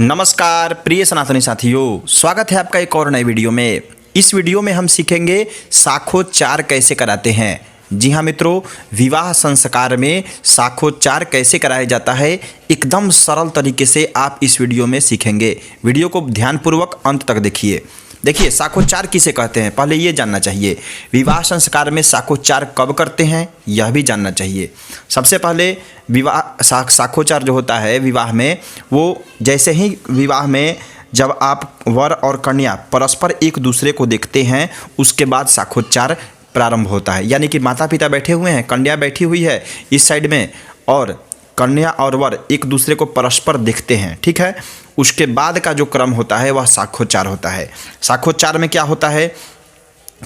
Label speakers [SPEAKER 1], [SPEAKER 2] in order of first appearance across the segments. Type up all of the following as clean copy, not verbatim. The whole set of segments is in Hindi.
[SPEAKER 1] नमस्कार प्रिय सनातनी साथियों, स्वागत है आपका एक और नए वीडियो में। इस वीडियो में हम सीखेंगे साखोच्चार कैसे कराते हैं। जी हाँ मित्रों, विवाह संस्कार में साखोच्चार कैसे कराया जाता है एकदम सरल तरीके से आप इस वीडियो में सीखेंगे। वीडियो को ध्यानपूर्वक अंत तक देखिए। देखिए, साखोच्चार किसे कहते हैं पहले ये जानना चाहिए। विवाह संस्कार में साखोच्चार कब करते हैं यह भी जानना चाहिए। सबसे पहले विवाह साखोच्चार जो होता है विवाह में, वो जैसे ही विवाह में जब आप वर और कन्या परस्पर एक दूसरे को देखते हैं उसके बाद साखोच्चार प्रारंभ होता है। यानी कि माता पिता बैठे हुए हैं, कन्या बैठी हुई है इस साइड में और कन्या और वर एक दूसरे को परस्पर देखते हैं, ठीक है। उसके बाद का जो क्रम होता है वह साखोच्चार होता है। साखोच्चार में क्या होता है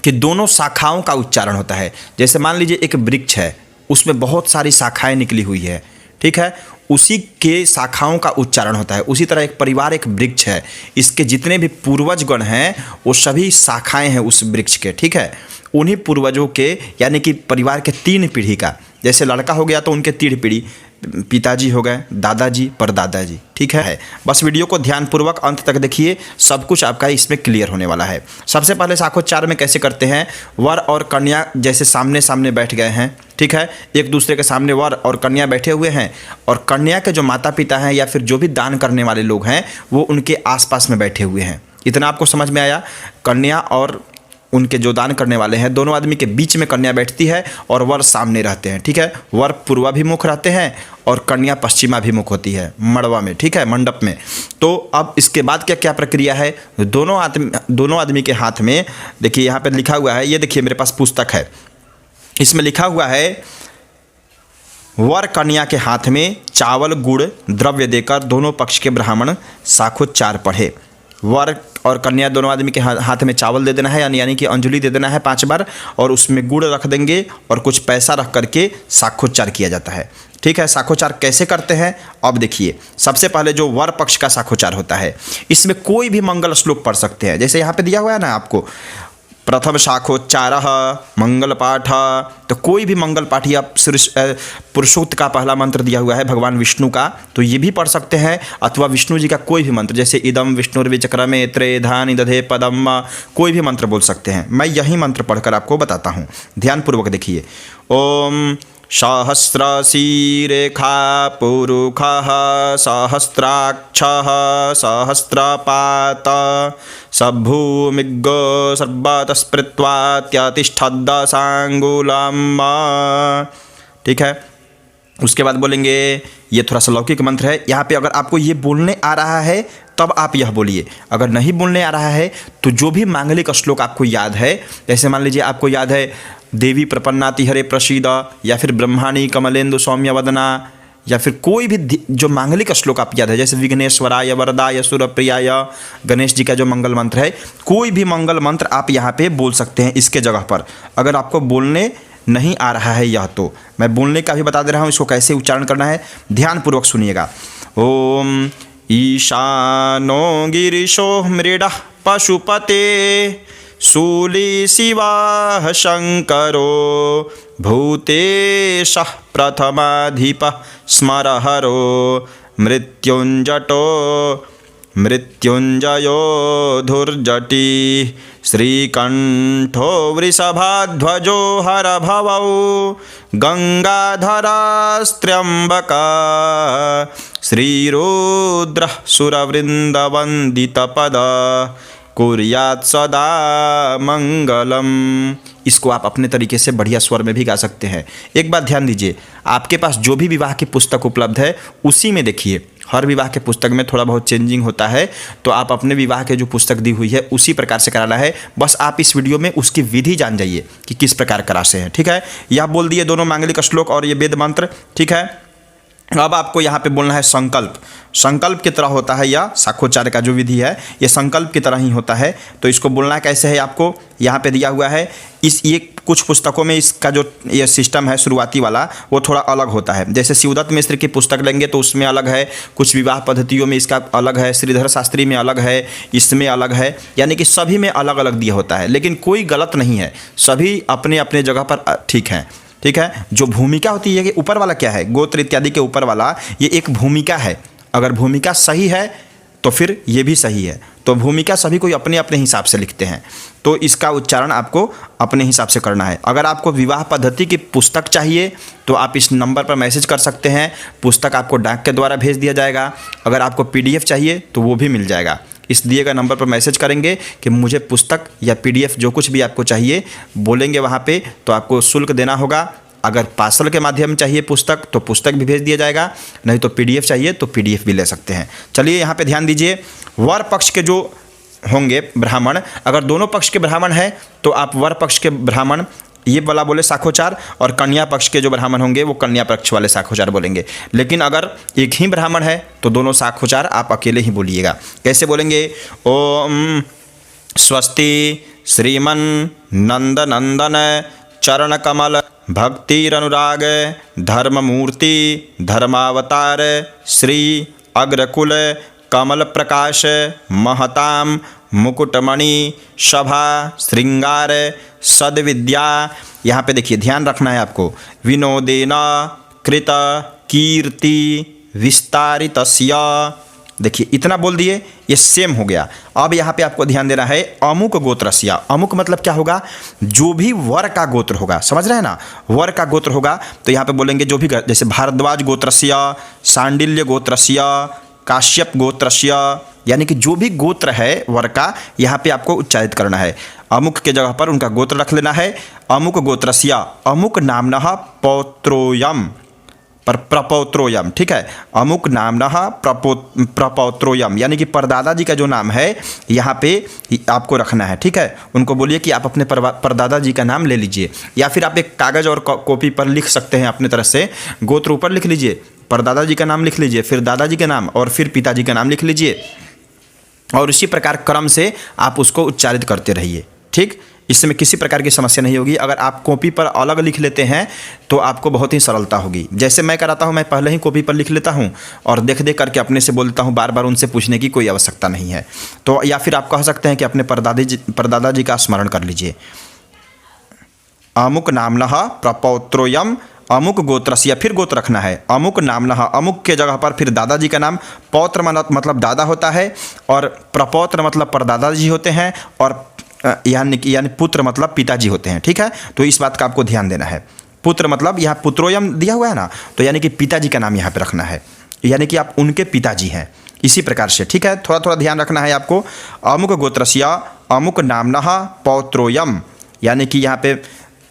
[SPEAKER 1] कि दोनों शाखाओं का उच्चारण होता है। जैसे मान लीजिए एक वृक्ष है, उसमें बहुत सारी शाखाएं निकली हुई है, ठीक है, उसी के शाखाओं का उच्चारण होता है। उसी तरह एक परिवार एक वृक्ष है, इसके जितने भी पूर्वजगण हैं वो सभी शाखाएं हैं उस वृक्ष के, ठीक है। उन्हीं पूर्वजों के यानी कि परिवार के 3 पीढ़ी का, जैसे लड़का हो गया तो उनके 3 पीढ़ी, पिताजी हो गए, दादाजी, परदादाजी, ठीक है। बस वीडियो को ध्यानपूर्वक अंत तक देखिए, सब कुछ आपका इसमें क्लियर होने वाला है। सबसे पहले साखोच्चार में कैसे करते हैं, वर और कन्या जैसे सामने सामने बैठ गए हैं, ठीक है, एक दूसरे के सामने वर और कन्या बैठे हुए हैं और कन्या के जो माता पिता हैं या फिर जो भी दान करने वाले लोग हैं वो उनके आसपास में बैठे हुए हैं। इतना आपको समझ में आया। कन्या और उनके जो दान करने वाले हैं दोनों आदमी के बीच में कन्या बैठती है और वर सामने रहते हैं, ठीक है। वर पूर्वाभिमुख रहते हैं और कन्या पश्चिमाभिमुख होती है मड़वा में, ठीक है, मंडप में। तो अब इसके बाद क्या क्या प्रक्रिया है, दोनों आदमी के हाथ में देखिए यहाँ पे लिखा हुआ है, ये देखिए मेरे पास पुस्तक है, इसमें लिखा हुआ है वर कन्या के हाथ में चावल गुड़ द्रव्य देकर दोनों पक्ष के ब्राह्मण साखोच्चार पढ़े। वर और कन्या दोनों आदमी के हाथ में चावल दे देना है, यानी कि अंजलि दे देना है 5 बार, और उसमें गुड़ रख देंगे और कुछ पैसा रख करके साखोच्चार किया जाता है, ठीक है। साखोच्चार कैसे करते हैं अब देखिए। सबसे पहले जो वर पक्ष का साखोच्चार होता है, इसमें कोई भी मंगल श्लोक पढ़ सकते हैं। जैसे यहाँ पे दिया हुआ है ना आपको, प्रथम शाखोच्चार मंगल पाठ, तो कोई भी मंगल पाठ या पुरुषोक्त का पहला मंत्र दिया हुआ है भगवान विष्णु का, तो ये भी पढ़ सकते हैं, अथवा विष्णु जी का कोई भी मंत्र, जैसे इदम विष्णुर्विचक्रमे त्रेधानि दधे पदम, कोई भी मंत्र बोल सकते हैं। मैं यही मंत्र पढ़कर आपको बताता हूँ, ध्यानपूर्वक देखिए। ओम सहस्रशीरेखा पुरुषः सहस्राक्षः सहस्रपात सभूमिग्गो सर्वतस्पृत्वात्यतिष्ठद्दशांगुलम्, ठीक है। उसके बाद बोलेंगे, ये थोड़ा सा लौकिक मंत्र है, यहाँ पे अगर आपको ये बोलने आ रहा है तब आप यह बोलिए, अगर नहीं बोलने आ रहा है तो जो भी मांगलिक श्लोक आपको याद है, जैसे मान लीजिए आपको याद है देवी प्रपन्नाति हरे प्रसीद, या फिर ब्रह्माणी कमलेन्दु सौम्य वदना, या फिर कोई भी जो मांगलिक श्लोक आप याद है, जैसे विघ्नेश्वराय वरदाय सुरप्रियाय, गणेश जी का जो मंगल मंत्र है, कोई भी मंगल मंत्र आप यहाँ पे बोल सकते हैं इसके जगह पर। अगर आपको बोलने नहीं आ रहा है यह, तो मैं बोलने का भी बता दे रहा हूँ, इसको कैसे उच्चारण करना है ध्यानपूर्वक सुनिएगा। ओम ईशानो गिरिशो मृडः पशुपते शूली शिवाः शंकरो भूतेशः प्रथमाधिपः स्मरहरो मृत्युंजयो धुर्जटी श्रीकंठो वृषभाध्वजो हरभवौ गंगाधरास्त्र्यंबका श्रीरुद्रः सुरवृंदवंदितपद कुर्यात् सदा मंगलम। इसको आप अपने तरीके से बढ़िया स्वर में भी गा सकते हैं। एक बात ध्यान दीजिए, आपके पास जो भी विवाह की पुस्तक उपलब्ध है उसी में देखिए, हर विवाह के पुस्तक में थोड़ा बहुत चेंजिंग होता है, तो आप अपने विवाह के जो पुस्तक दी हुई है उसी प्रकार से कराना है। बस आप इस वीडियो में उसकी विधि जान जाइए कि किस प्रकार करासे हैं, ठीक है। यह बोल दिए दोनों मांगलिक श्लोक और ये वेद मंत्र, ठीक है। अब आपको यहाँ पे बोलना है संकल्प। संकल्प की तरह होता है या साखोच्चार का जो विधि है ये संकल्प की तरह ही होता है। तो इसको बोलना कैसे है आपको यहाँ पे दिया हुआ है। ये कुछ पुस्तकों में इसका जो ये सिस्टम है शुरुआती वाला वो थोड़ा अलग होता है। जैसे शिवदत्त मिश्र की पुस्तक लेंगे तो उसमें अलग है, कुछ विवाह पद्धतियों में इसका अलग है, श्रीधर शास्त्री में अलग है, इसमें अलग है, यानी कि सभी में अलग अलग दिया होता है। लेकिन कोई गलत नहीं है, सभी अपने अपने जगह पर ठीक हैं, ठीक है। जो भूमिका होती है कि ऊपर वाला क्या है, गोत्र इत्यादि के ऊपर वाला ये एक भूमिका है। अगर भूमिका सही है तो फिर ये भी सही है। तो भूमिका सभी कोई अपने अपने हिसाब से लिखते हैं, तो इसका उच्चारण आपको अपने हिसाब से करना है। अगर आपको विवाह पद्धति की पुस्तक चाहिए तो आप इस नंबर पर मैसेज कर सकते हैं, पुस्तक आपको डाक के द्वारा भेज दिया जाएगा। अगर आपको PDF चाहिए तो वो भी मिल जाएगा। इस दिए गए नंबर पर मैसेज करेंगे कि मुझे पुस्तक या PDF जो कुछ भी आपको चाहिए बोलेंगे वहाँ पे, तो आपको शुल्क देना होगा। अगर पार्सल के माध्यम चाहिए पुस्तक तो पुस्तक भी भेज दिया जाएगा, नहीं तो PDF चाहिए तो PDF भी ले सकते हैं। चलिए यहाँ पे ध्यान दीजिए, वर पक्ष के जो होंगे ब्राह्मण, अगर दोनों पक्ष के ब्राह्मण हैं तो आप वर पक्ष के ब्राह्मण ये वाला बोले साखोचार, और कन्या पक्ष के जो ब्राह्मण होंगे वो कन्या पक्ष वाले साखोचार बोलेंगे। लेकिन अगर एक ही ब्राह्मण है तो दोनों साखोचार आप अकेले ही बोलिएगा। कैसे बोलेंगे? ओम स्वस्ति श्रीमन नंद नंदन चरण कमल भक्तिरनुराग धर्ममूर्ति धर्मावतार श्री अग्रकुल कमल प्रकाश महताम मुकुटमणि सभा श्रृंगार सद्विद्या। यहाँ पे देखिए ध्यान रखना है आपको, विनोदेना कृत कीर्ति विस्तारितस्य। देखिए इतना बोल दिए, ये सेम हो गया। अब यहाँ पे आपको ध्यान देना है अमुक गोत्रस्य। अमुक मतलब क्या होगा? जो भी वर का गोत्र होगा, समझ रहे हैं ना, वर का गोत्र होगा तो यहाँ पे बोलेंगे जो भी, जैसे भारद्वाज गोत्रस्य, सांडिल्य गोत्रस्य, काश्यप गोत्रस्य, यानी कि जो भी गोत्र है वर का यहाँ पे आपको उच्चारित करना है। अमुक के जगह पर उनका गोत्र रख लेना है। अमुक गोत्रस्य अमुक नामनः पौत्रोयम पर प्रपौत्रोयम, ठीक है, अमुक नामनः प्रपौत्रोयम, यानी कि परदादा जी का जो नाम है यहाँ पे आपको रखना है, ठीक है। उनको बोलिए कि आप अपने परदादा जी का नाम ले लीजिए, या फिर आप एक कागज़ और कॉपी पर लिख सकते हैं अपने तरफ से। गोत्र ऊपर लिख लीजिए, परदादा जी का नाम लिख लीजिए, फिर दादाजी का नाम और फिर पिताजी का नाम लिख लीजिए, और इसी प्रकार क्रम से आप उसको उच्चारित करते रहिए, ठीक। इसमें किसी प्रकार की समस्या नहीं होगी। अगर आप कॉपी पर अलग लिख लेते हैं तो आपको बहुत ही सरलता होगी। जैसे मैं कराता हूँ, मैं पहले ही कॉपी पर लिख लेता हूँ और देख देख करके अपने से बोलता हूँ, बार बार उनसे पूछने की कोई आवश्यकता नहीं है। तो या फिर आप कह सकते हैं कि अपने परदादा जी का स्मरण कर लीजिए। अमुक नामनः प्रपौत्रोयम अमुक गोत्रस्य, या फिर गोत्र रखना है। अमुक नामनः, अमुक के जगह पर फिर दादाजी का नाम, पौत्र मतलब दादा होता है, और प्रपौत्र मतलब परदादा जी होते हैं, और यानी पुत्र मतलब पिताजी होते हैं, ठीक है। तो इस बात का आपको ध्यान देना है। पुत्र मतलब यहाँ पुत्रोयम दिया हुआ है ना, तो यानी कि पिताजी का नाम यहाँ पे रखना है, यानी कि आप उनके पिताजी हैं, इसी प्रकार से, ठीक है। थोड़ा थोड़ा ध्यान रखना है आपको। अमुक गोत्रस्य अमुक नामनः पौत्रोयम, यानी कि यहाँ पे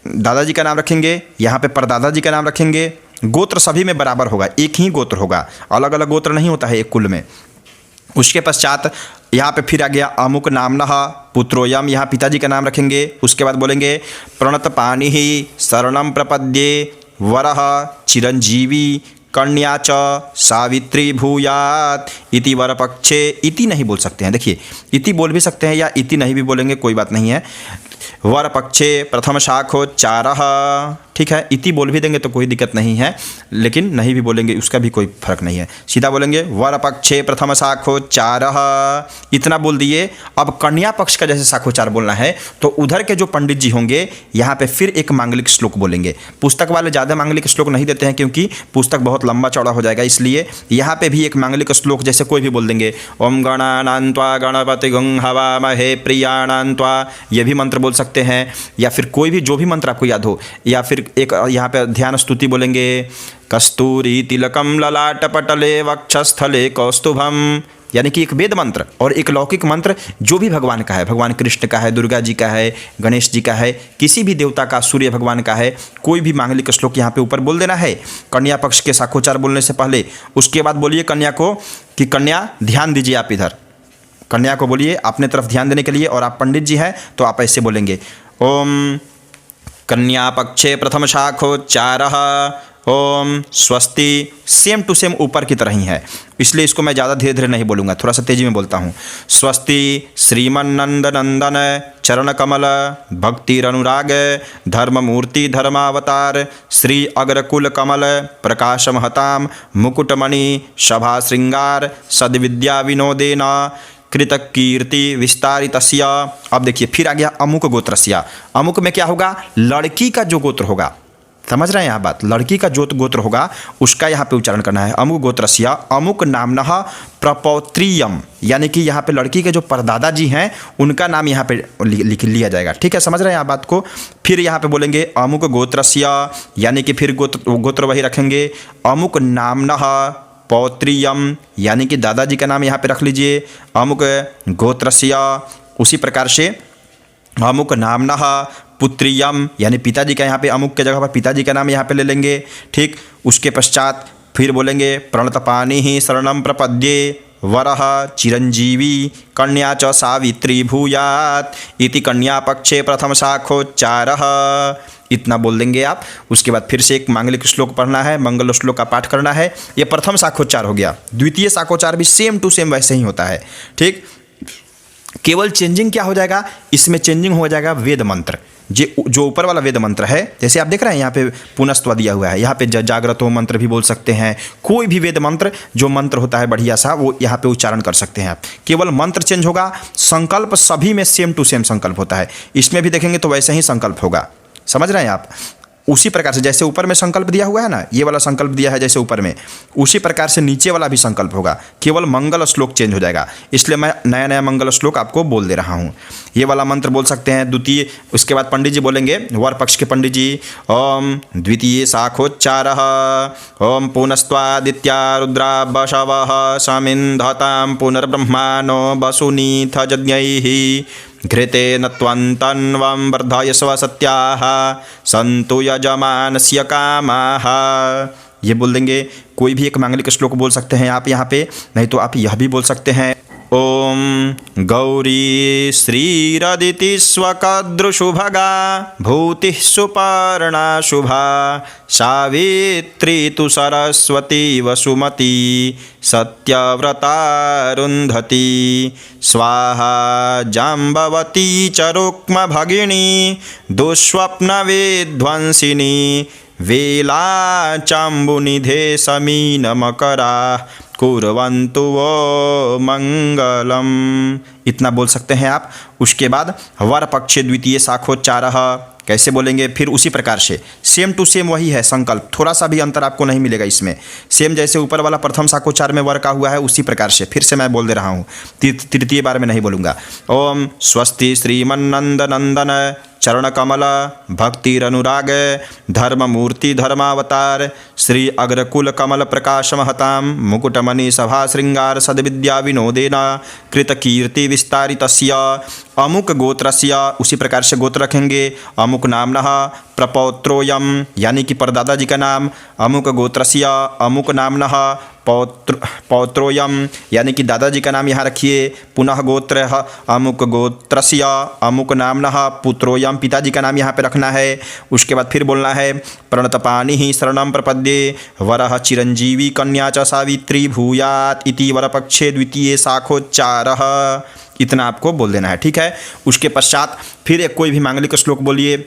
[SPEAKER 1] दादाजी का नाम रखेंगे, यहाँ पे परदादा जी का नाम रखेंगे। गोत्र सभी में बराबर होगा, एक ही गोत्र होगा, अलग अलग गोत्र नहीं होता है एक कुल में। उसके पश्चात यहाँ पे फिर आ गया अमुक नामनः पुत्रोयम, यहाँ पिताजी का नाम रखेंगे। उसके बाद बोलेंगे प्रणतपाणिः शरणं प्रपद्ये वरः चिरंजीवी कन्या च सावित्री भूयात इति वरपक्षे। इति नहीं बोल सकते हैं, देखिए इति बोल भी सकते हैं या इति नहीं भी बोलेंगे, कोई बात नहीं है। वरपक्षे प्रथम शाखोच्चारः, ठीक है। इति बोल भी देंगे तो कोई दिक्कत नहीं है, लेकिन नहीं भी बोलेंगे उसका भी कोई फर्क नहीं है, सीधा बोलेंगे वरपक्षे प्रथम शाखोच्चारः, इतना बोल दिए। अब कन्या पक्ष का जैसे शाखोच्चार बोलना है तो उधर के जो पंडित जी होंगे यहाँ पे फिर एक मांगलिक श्लोक बोलेंगे। पुस्तक वाले ज़्यादा मांगलिक श्लोक नहीं देते हैं क्योंकि पुस्तक बहुत लंबा चौड़ा हो जाएगा, इसलिए यहाँ पे भी एक मांगलिक श्लोक जैसे कोई भी बोल देंगे। ओम गणानान्त्वा गणपतिगं हवामहे प्रियाणान्त्वा, ये भी मंत्र बोल सकते हैं, या फिर कोई भी जो भी मंत्र आपको याद हो, या फिर एक यहाँ पे ध्यान स्तुति बोलेंगे। कस्तूरी तिलकम ललाट पटले वक्षस्थले कौस्तुभम, यानी कि एक वेद मंत्र और एक लौकिक मंत्र जो भी भगवान का है, भगवान कृष्ण का है, दुर्गा जी का है, गणेश जी का है, किसी भी देवता का, सूर्य भगवान का है, कोई भी मांगलिक श्लोक यहाँ पे ऊपर बोल देना है कन्या पक्ष के शाखोच्चार बोलने से पहले। उसके बाद बोलिए कन्या को कि कन्या ध्यान दीजिए, आप इधर कन्या को बोलिए अपने तरफ ध्यान देने के लिए, और आप पंडित जी हैं तो आप ऐसे बोलेंगे ओम कन्या पक्षे प्रथम शाखोच्चारः ओम स्वस्ति। सेम टू सेम ऊपर की तरह ही है, इसलिए इसको मैं ज़्यादा धीरे धीरे नहीं बोलूँगा, थोड़ा सा तेजी में बोलता हूँ। स्वस्ति श्रीमन्नंद नंदन चरण कमल भक्तिरनुराग धर्ममूर्ति धर्मावतार श्री अग्रकुल कमल प्रकाश महताम मुकुटमणि सभा श्रृंगार सद्विद्या विनोदेन कृत कीर्ति विस्तारितस्य। अब देखिए फिर आ गया अमुक गोत्रस्य। अमुक में क्या होगा? लड़की का जो गोत्र होगा, समझ रहे हैं यहाँ बात। लड़की का जो गोत्र होगा उसका यहाँ पे उच्चारण करना है। अमुक गोत्रस्य अमुक नामनः प्रपौत्रियम, यानी कि यहाँ पे लड़की के जो परदादा जी हैं उनका नाम यहाँ पे लिख लिया जाएगा। ठीक है, समझ रहे हैं यहाँ बात को। फिर यहाँ पे बोलेंगे अमुक गोत्रस्य, यानी कि फिर गोत्र वही रखेंगे। अमुक नामनः पौत्रियम, यानी कि दादाजी का नाम यहाँ पे रख लीजिए। अमुक गोत्रस्य, उसी प्रकार से अमुक नामनः पुत्रियम, यानी पिताजी का यहाँ पे अमुक के जगह पर पिताजी का नाम यहाँ पे ले लेंगे। ठीक, उसके पश्चात फिर बोलेंगे प्रणतपानी ही शरणम प्रपद्ये वरः चिरंजीवी कन्या च सावित्री भूयात इति कन्या पक्षे प्रथम शाखोच्चारः, इतना बोल देंगे आप। उसके बाद फिर से एक मांगलिक श्लोक पढ़ना है, मंगल श्लोक का पाठ करना है। ये प्रथम शाखोच्चार हो गया। द्वितीय शाखोच्चार भी सेम टू सेम वैसे ही होता है। ठीक, केवल चेंजिंग क्या हो जाएगा, इसमें चेंजिंग हो जाएगा वेद मंत्र। जो ऊपर वाला वेद मंत्र है, जैसे आप देख रहे हैं यहाँ पे पुनस्त्व दिया हुआ है, यहाँ पे जागृतो मंत्र भी बोल सकते हैं। कोई भी वेद मंत्र जो मंत्र होता है बढ़िया सा, वो यहाँ पे उच्चारण कर सकते हैं आप। केवल मंत्र चेंज होगा, संकल्प सभी में सेम टू सेम संकल्प होता है। इसमें भी देखेंगे तो वैसे ही संकल्प होगा। समझ रहे हैं आप। उसी प्रकार से जैसे ऊपर में संकल्प दिया हुआ है ना, ये वाला संकल्प दिया है जैसे ऊपर में, उसी प्रकार से नीचे वाला भी संकल्प होगा। केवल मंगल श्लोक चेंज हो जाएगा। इसलिए मैं नया नया मंगल श्लोक आपको बोल दे रहा हूँ। ये वाला मंत्र बोल सकते हैं द्वितीय। उसके बाद पंडित जी बोलेंगे, वर पक्ष के पंडित जी, ओम द्वितीय शाखोच्चारः ओम पुनस्त्वादित्या रुद्रा बशवः समिन्धतां पुनर्ब्रह्माणो वसुनीथ यज्ञैः घृतेन त्वन्तन्वं वर्धयस्व सत्याः सन्तु यजमानस्य कामाः। ये बोल देंगे। कोई भी एक मांगलिक श्लोक बोल सकते हैं आप यहाँ पे, नहीं तो आप यह भी बोल सकते हैं, ओम गौरी श्रीरदिति स्वकदृशुभगा भूतिः सुपर्णा शुभा सावित्री तु सरस्वती वसुमती सत्यव्रता रुन्धती स्वाहा जाम्बवती च रुक्म भगिनी दुःस्वप्नविध्वंसिनी वेला चाम्बुनिधे समीन मकरा कुर्वन्तु वो मंगलम, इतना बोल सकते हैं आप। उसके बाद वर पक्षे द्वितीय शाखोच्चारः कैसे बोलेंगे, फिर उसी प्रकार से सेम टू सेम वही है संकल्प, थोड़ा सा भी अंतर आपको नहीं मिलेगा इसमें। सेम जैसे ऊपर वाला प्रथम शाखोच्चार में वर का हुआ है, उसी प्रकार से फिर से मैं बोल दे रहा हूँ। तृतीय बार में नहीं बोलूँगा। ओम स्वस्ति श्रीमन्नंद नंदन चरणकमल भक्तिरनुराग धर्ममूर्ति धर्मावतार श्री अग्रकुल कमल प्रकाश महतां मुकुटमणि सभा श्रृंगार सद्विद्या विनोदेन कृतकीर्ति विस्तारितस्य अमुक गोत्रस्य, उसी प्रकार से गोत्र रखेंगे। अमुक नामनः प्रपौत्रोयम, यानी कि परदादा जी का नाम। अमुक गोत्रस्य अमुक नामनः पौत्रोयम, यानी कि दादाजी का नाम यहाँ रखिए। पुनः गोत्र अमुक गोत्रस्य अमुक नामनः पुत्रोयम, पिताजी का नाम यहाँ पे रखना है। उसके बाद फिर बोलना है प्रणतपानी ही शरणम प्रपद्ये वरः चिरंजीवी कन्या च सावित्री भूयात इति वरपक्षे द्वितीय शाखोच्चारः, इतना आपको बोल देना है। ठीक है। उसके पश्चात फिर एक कोई भी मांगलिक श्लोक बोलिए।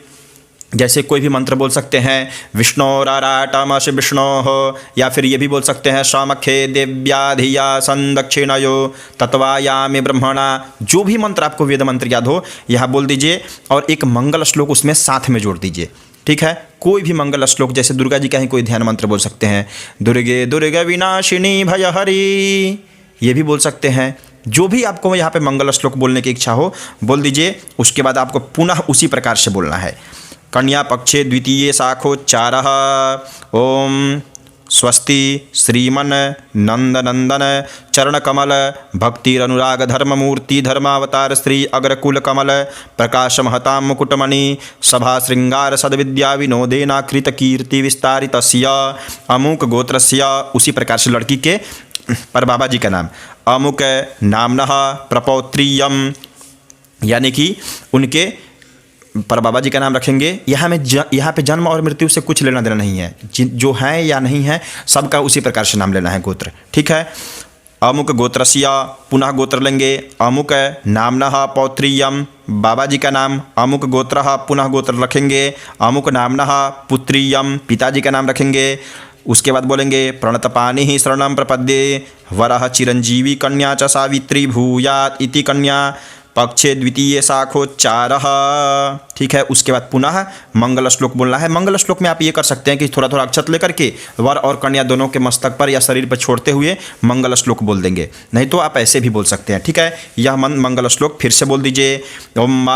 [SPEAKER 1] जैसे कोई भी मंत्र बोल सकते हैं, विष्णोराराटमश विष्णोः, या फिर ये भी बोल सकते हैं समखे देव्याधिया संदक्षिणयो तत्वायामि ब्रह्मणा। जो भी मंत्र आपको वेद मंत्र याद हो यहाँ बोल दीजिए, और एक मंगल श्लोक उसमें साथ में जोड़ दीजिए। ठीक है। कोई भी मंगल श्लोक, जैसे दुर्गा जी का ही कोई ध्यान मंत्र बोल सकते हैं, दुर्गे दुर्गे विनाशिनी भयहरी, ये भी बोल सकते हैं। जो भी आपको यहाँ पे मंगल श्लोक बोलने की इच्छा हो बोल दीजिए। उसके बाद आपको पुनः उसी प्रकार से बोलना है। कन्या पक्षे द्वितीय शाखोच्चारः ओम स्वस्ति श्रीमन नंदनंदन चरणकमल भक्तिरनुराग धर्ममूर्ति धर्मावतार श्री अग्रकुल कमल प्रकाश महतां मुकुटमणि सभा श्रृंगार सद्विद्या विनोदेना कृत कीर्ति विस्तारितस्य अमुक गोत्रस्य, उसी प्रकार से लड़की के पर बाबा जी का नाम। अमुक नामनः प्रपौत्रियम, यानी कि उनके पर बाबा जी का नाम रखेंगे। यहाँ पे जन्म और मृत्यु से कुछ लेना देना नहीं है, जो है या नहीं है सबका उसी प्रकार से नाम लेना है गोत्र। ठीक है। अमुक गोत्रस्य, पुनः गोत्र लेंगे। अमुक नामनः पौत्रियम, बाबा जी का नाम। अमुक गोत्रः, पुनः गोत्र रखेंगे। अमुक नामनः पुत्रियम, पिताजी का नाम रखेंगे। उसके बाद बोलेंगे प्रणतपानी ही शरणम प्रपद्ये वरः चिरंजीवी कन्या च सावित्री भूयात इति कन्या पक्षे द्वितीय शाखोच्चारः। ठीक है, उसके बाद पुनः मंगल श्लोक बोलना है। मंगल श्लोक में आप ये कर सकते हैं कि थोड़ा थोड़ा अक्षत लेकर के वर और कन्या दोनों के मस्तक पर या शरीर पर छोड़ते हुए मंगल श्लोक बोल देंगे, नहीं तो आप ऐसे भी बोल सकते हैं। ठीक है, यह मंगल श्लोक फिर से बोल दीजिए। ओम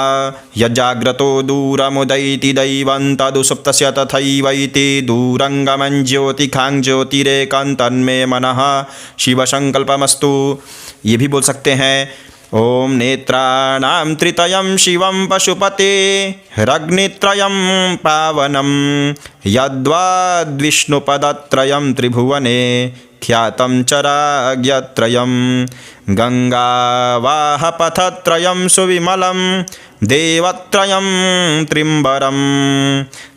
[SPEAKER 1] यजाग्रतो दूरमुदयति दैवं तदुसुप्तस्य तथैवैति दूरंगमं ज्योतिखां ज्योतिरेकं तन्मे मनः शिव संकल्पमस्तु। ये भी बोल सकते हैं। ओम नेत्राणां त्रितयं शिवं पशुपते रग्नित्रयं पावनं यद्वाद्विष्णुपदत्रयं त्रिभुवने ख्यातं चराज्ञत्रयं गंगावाहपथत्रयं सुविमलं देवत्रयं त्रिंबरं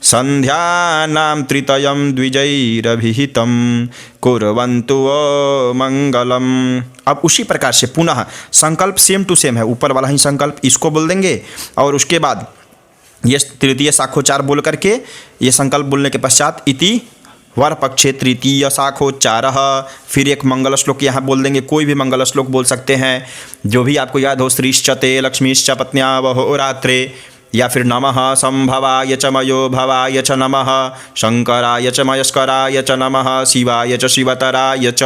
[SPEAKER 1] संध्यानां त्रितयं द्विजैरभिहितं कुर्वन्तु वो मंगलम। अब उसी प्रकार से पुनः संकल्प सेम टू सेम है, ऊपर वाला ही संकल्प इसको बोल देंगे और उसके बाद ये तृतीय शाखोच्चार बोल करके ये संकल्प बोलने के पश्चात इति वर पक्षे तृतीय शाखोच्चारः। फिर एक मंगल श्लोक यहाँ बोल देंगे, कोई भी मंगल श्लोक बोल सकते हैं जो भी आपको याद हो। श्रीश्च ते लक्ष्मीश्च पत्न्यावहो रात्रे, या फिर नमः संभवाय च मयो भवाय च नमः शंकराय च मयस्कराय च नमः शिवाय च शिवतराय च।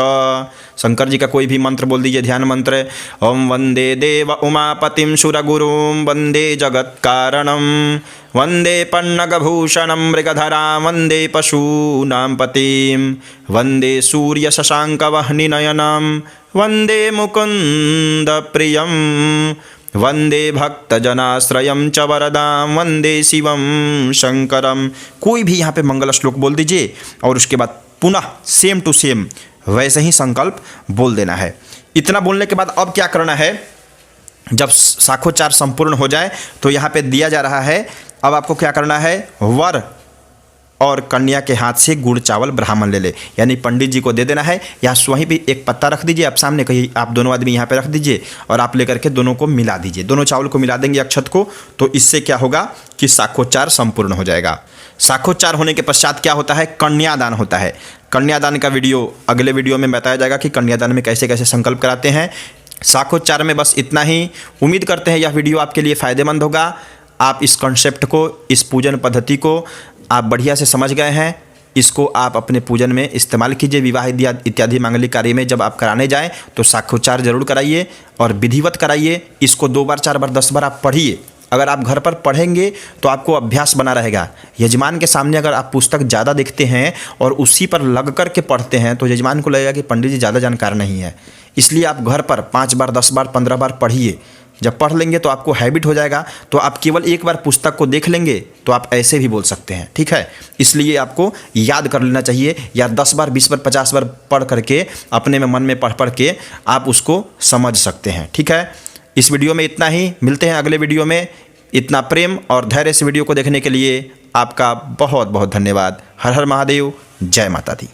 [SPEAKER 1] शंकर जी का कोई भी मंत्र बोल दीजिए, ध्यान मंत्र। ओम वंदे देव उमापतिं सुरगुरुं वंदे जगत्कारणं वंदे पन्नगभूषणं मृगधरां वंदे पशूनां पतिं वंदे सूर्य शशांकवह्निनयनं वंदे मुकुंद प्रियं वंदे भक्तजनाश्रयं च वरदां वंदे शिवं शंकरम। कोई भी यहाँ पे मंगल श्लोक बोल दीजिए और उसके बाद पुनः सेम टू सेम वैसे ही संकल्प बोल देना है। इतना बोलने के बाद अब क्या करना है, जब शाखोच्चार संपूर्ण हो जाए तो यहाँ पे दिया जा रहा है, अब आपको क्या करना है, वर और कन्या के हाथ से गुड़ चावल ब्राह्मण ले ले, यानी पंडित जी को दे देना है। या वहीं भी एक पत्ता रख दीजिए आप सामने, कहीं आप दोनों आदमी यहाँ पे रख दीजिए और आप लेकर के दोनों को मिला दीजिए, दोनों चावल को मिला देंगे अक्षत को, तो इससे क्या होगा कि शाखोच्चार संपूर्ण हो जाएगा। शाखोच्चार होने के पश्चात क्या होता है, कन्यादान होता है। कन्यादान का वीडियो अगले वीडियो में बताया जाएगा कि कन्यादान में कैसे कैसे संकल्प कराते हैं। शाखोच्चार में बस इतना ही। उम्मीद करते हैं यह वीडियो आपके लिए फ़ायदेमंद होगा। आप इस कॉन्सेप्ट को, इस पूजन पद्धति को आप बढ़िया से समझ गए हैं। इसको आप अपने पूजन में इस्तेमाल कीजिए। विवाह इत्यादि मांगलिक कार्य में जब आप कराने जाएं तो शाखोच्चार जरूर कराइए और विधिवत कराइए। इसको 2 बार 4 बार 10 बार आप पढ़िए। अगर आप घर पर पढ़ेंगे तो आपको अभ्यास बना रहेगा। यजमान के सामने अगर आप पुस्तक ज़्यादा देखते हैं और उसी पर लग कर के पढ़ते हैं तो यजमान को लगेगा कि पंडित जी ज़्यादा जानकार नहीं है। इसलिए आप घर पर 5 बार 10 बार 15 बार पढ़िए। जब पढ़ लेंगे तो आपको हैबिट हो जाएगा, तो आप केवल एक बार पुस्तक को देख लेंगे तो आप ऐसे भी बोल सकते हैं। ठीक है, इसलिए आपको याद कर लेना चाहिए, या 10 बार 20 बार 50 बार पढ़ करके अपने में मन में पढ़ के आप उसको समझ सकते हैं। ठीक है, इस वीडियो में इतना ही। मिलते हैं अगले वीडियो में। इतना प्रेम और धैर्य से वीडियो को देखने के लिए आपका बहुत बहुत धन्यवाद। हर हर महादेव, जय माता दी।